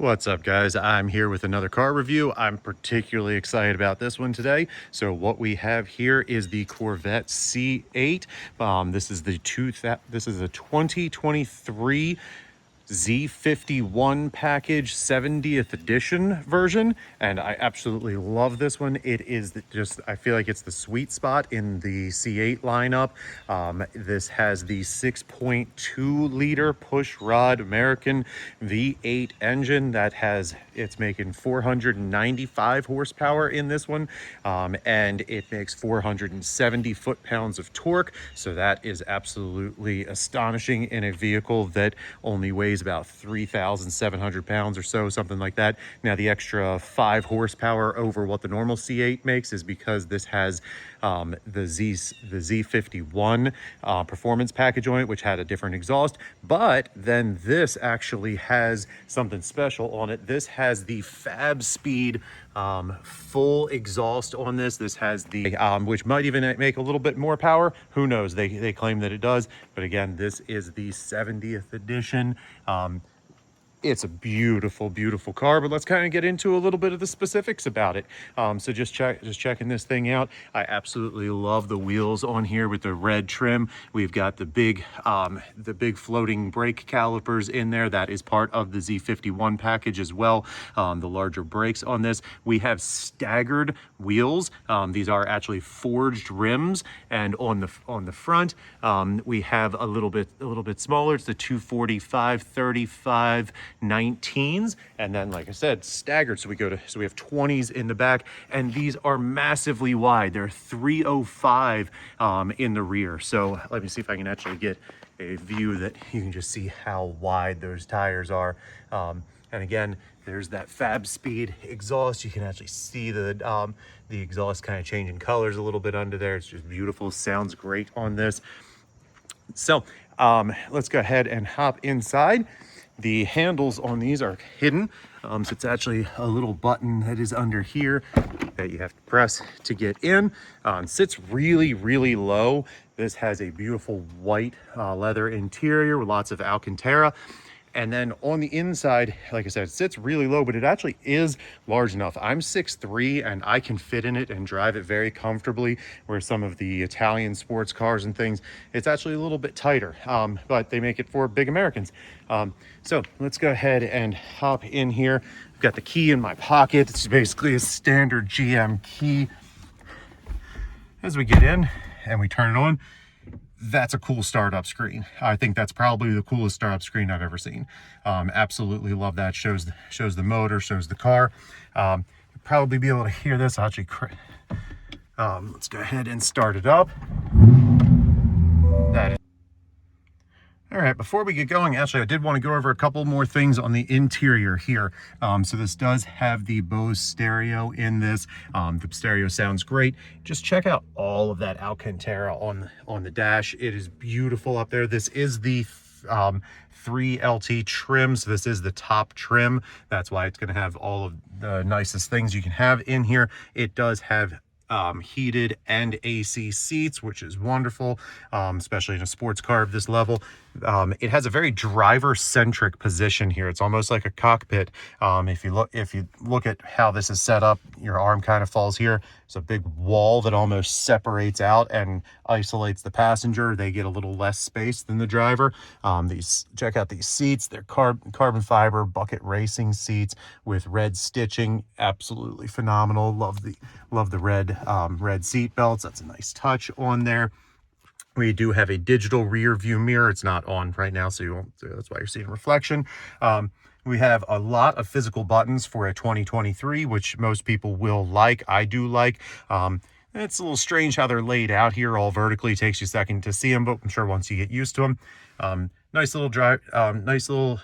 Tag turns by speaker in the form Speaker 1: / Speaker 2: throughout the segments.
Speaker 1: What's up, guys? I'm here with another car review. I'm particularly excited about this one today. So what we have here is the Corvette C8. This is a 2023 Z51 package 70th edition version, and I absolutely love this one. It is I feel like it's the sweet spot in the C8 lineup. This has the 6.2 liter push rod American V8 engine it's making 495 horsepower in this one, and it makes 470 foot-pounds of torque. So that is absolutely astonishing in a vehicle that only weighs about 3,700 pounds or so, something like that. Now, the extra 5 horsepower over what the normal C8 makes is because this has the Z51 performance package on it, which had a different exhaust. But then this actually has something special on it. This has the Fab Speed full exhaust on this. This has the which might even make a little bit more power. Who knows? They claim that it does, but again, this is the 70th edition. It's a beautiful, beautiful car, but let's kind of get into a little bit of the specifics about it. So just checking this thing out. I absolutely love the wheels on here with the red trim. We've got the big floating brake calipers in there. That is part of the Z51 package as well. The larger brakes on this. We have staggered wheels. These are actually forged rims, and on the front, we have a little bit smaller. It's the 245/35 19s, and then, like I said, staggered. So we have 20s in the back, and these are massively wide. They're 305 in the rear. So let me see if I can actually get a view that you can just see how wide those tires are. And again, there's that Fab Speed exhaust. You can actually see the exhaust kind of changing colors a little bit under there. It's just beautiful. Sounds great on this. So let's go ahead and hop inside. The handles on these are hidden, so it's actually a little button that is under here that you have to press to get in. Sits really, really low. This has a beautiful white leather interior with lots of Alcantara. And then on the inside, like I said, it sits really low, but it actually is large enough. I'm 6'3", and I can fit in it and drive it very comfortably, where some of the Italian sports cars and things, it's actually a little bit tighter, but they make it for big Americans. So let's go ahead and hop in here. I've got the key in my pocket. It's basically a standard GM key. As we get in and we turn it on, that's a cool startup screen. I think that's probably the coolest startup screen I've ever seen. Absolutely love that. Shows the motor, shows the car. You'll probably be able to hear this. Actually, let's go ahead and start it up. That is all right. Before we get going, actually, I did want to go over a couple more things on the interior here. So this does have the Bose stereo in this. The stereo sounds great. Just check out all of that Alcantara on the dash. It is beautiful up there. This is the 3LT trim, so this is the top trim. That's why it's going to have all of the nicest things you can have in here. It does have heated and AC seats, which is wonderful, especially in a sports car of this level. It has a very driver-centric position here. It's almost like a cockpit. If you look at how this is set up, your arm kind of falls here. There's a big wall that almost separates out and isolates the passenger. They get a little less space than the driver. Check out these seats. They're carbon fiber bucket racing seats with red stitching. Absolutely phenomenal. Love the red seat belts. That's a nice touch on there. We do have a digital rear view mirror. It's not on right now, so that's why you're seeing reflection. We have a lot of physical buttons for a 2023, which most people will like. I do like. It's a little strange how they're laid out here, all vertically. It takes you a second to see them, but I'm sure once you get used to them. Nice little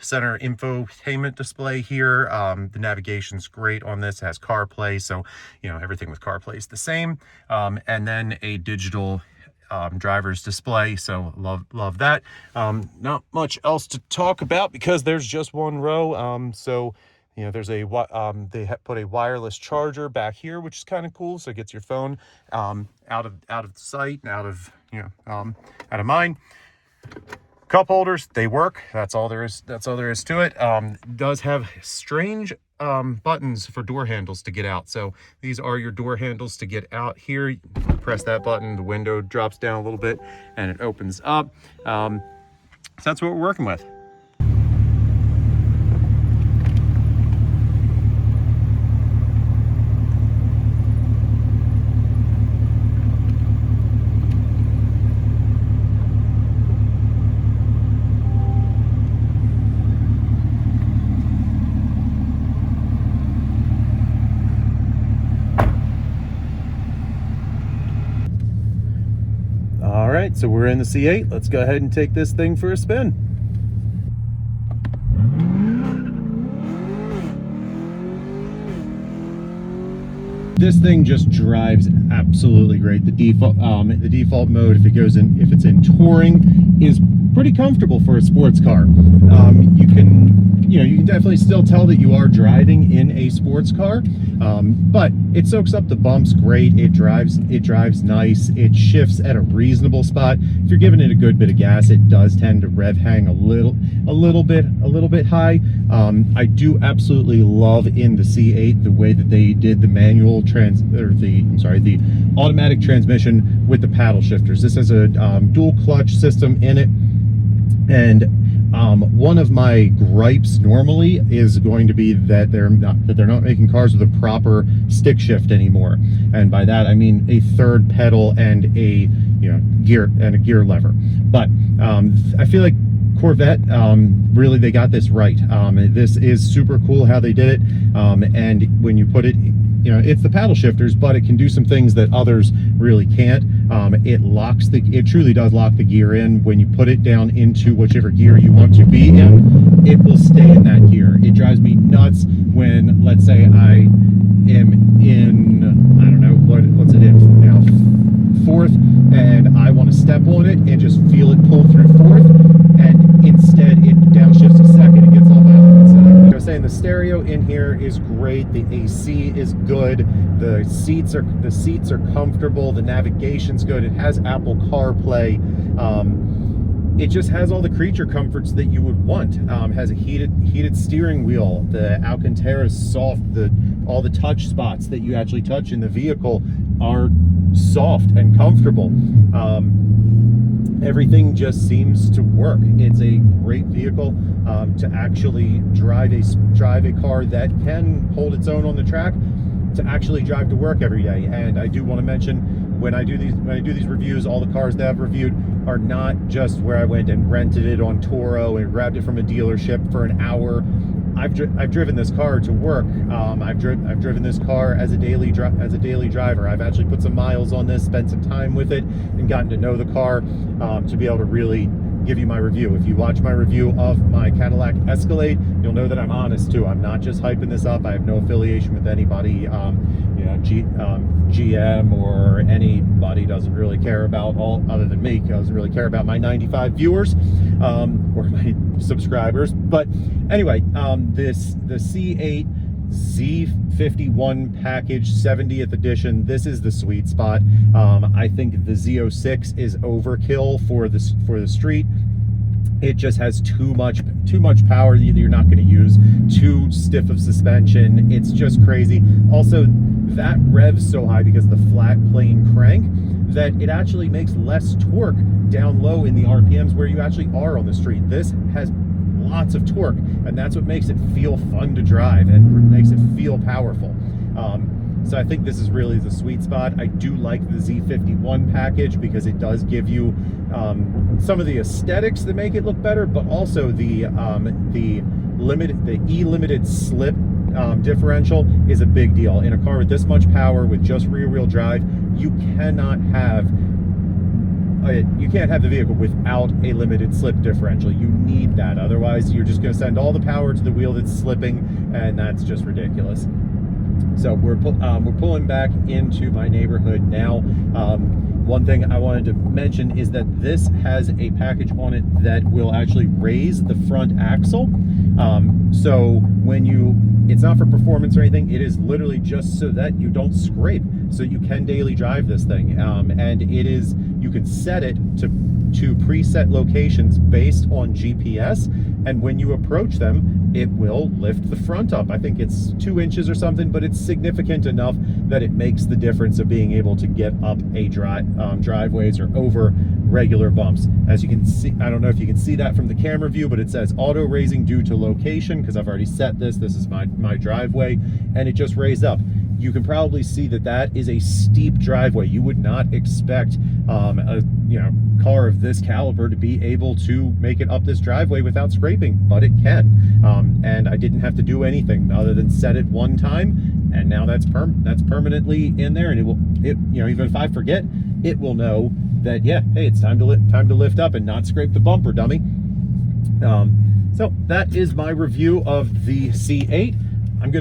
Speaker 1: center infotainment display here. The navigation's great on this. It has CarPlay, so everything with CarPlay is the same. And then a digital driver's display, so love that. Not much else to talk about because there's just one row. So there's they put a wireless charger back here, which is kind of cool. So it gets your phone out of sight and out of mind. cup holders, they work. That's all there is to it. It does have strange buttons for door handles to get out. So these are your door handles to get out here. You press that button, the window drops down a little bit and it opens up. So that's what we're working with. All right, so we're in the C8. Let's go ahead and take this thing for a spin. This thing just drives absolutely great. The default mode, if it's in touring, is pretty comfortable for a sports car. You can definitely still tell that you are driving in a sports car, but it soaks up the bumps great. It drives nice. It shifts at a reasonable spot. If you're giving it a good bit of gas, it does tend to rev hang a little bit high. I do absolutely love in the C8 the way that they did the manual the automatic transmission with the paddle shifters. This has a dual clutch system in it, and one of my gripes normally is going to be that they're not making cars with a proper stick shift anymore, and by that I mean a third pedal and a gear lever. But I feel like Corvette, really, they got this right. This is super cool how they did it, and when you put it, it's the paddle shifters, but it can do some things that others really can't. It truly does lock the gear in. When you put it down into whichever gear you want to be in, it will stay in that gear. It drives me nuts when, let's say I am in, I don't know, what's it in now, fourth, and I want to step on it and just feel it pull through fourth, and instead it downshifts a second, it gets all violent. So, like I was saying, the stereo in here is great, the AC is good, the seats are comfortable, the navigation's good, it has Apple CarPlay, it just has all the creature comforts that you would want. Has a heated steering wheel, the Alcantara's soft, all the touch spots that you actually touch in the vehicle are soft and comfortable. Everything just seems to work. It's a great vehicle to actually drive a car that can hold its own on the track, to actually drive to work every day. And I do want to mention, when I do these reviews, all the cars that I've reviewed are not just where I went and rented it on Toro and grabbed it from a dealership for an hour. I've driven this car to work. I've driven this car as a daily driver. I've actually put some miles on this, spent some time with it, and gotten to know the car to be able to really give you my review. If you watch my review of my Cadillac Escalade, you'll know that I'm honest too. I'm not just hyping this up. I have no affiliation with anybody, GM or anybody. Doesn't really care about other than me. Doesn't really care about my 95 viewers or my subscribers. But anyway, the C8 Z51 package 70th edition, this is the sweet spot. I think the Z06 is overkill for the street. It just has too much power that you're not going to use, too stiff of suspension. It's just crazy. Also, that revs so high because of the flat plane crank that it actually makes less torque down low in the RPMs where you actually are on the street. This has lots of torque, and that's what makes it feel fun to drive and makes it feel powerful. So I think this is really the sweet spot. I do like the Z51 package because it does give you some of the aesthetics that make it look better, but also the E-limited slip differential is a big deal. In a car with this much power, with just rear-wheel drive, you can't have the vehicle without a limited slip differential. You need that, otherwise you're just going to send all the power to the wheel that's slipping, and that's just ridiculous. So we're pulling back into my neighborhood now. One thing I wanted to mention is that this has a package on it that will actually raise the front axle. So it's not for performance or anything, it is literally just so that you don't scrape, so you can daily drive this thing. And you can set it to preset locations based on GPS, and when you approach them, it will lift the front up. I think it's 2 inches or something, but it's significant enough that it makes the difference of being able to get up a driveways or over regular bumps. As you can see, I don't know if you can see that from the camera view, but it says auto raising due to location, because I've already set this. This is my driveway, and it just raised up. You can probably see that that is a steep driveway. You would not expect a car of this caliber to be able to make it up this driveway without scraping, but it can. And I didn't have to do anything other than set it one time, and now that's permanently in there. And even if I forget, it will know that, yeah, hey, it's time to lift up and not scrape the bumper, dummy. So that is my review of the C8. I'm gonna go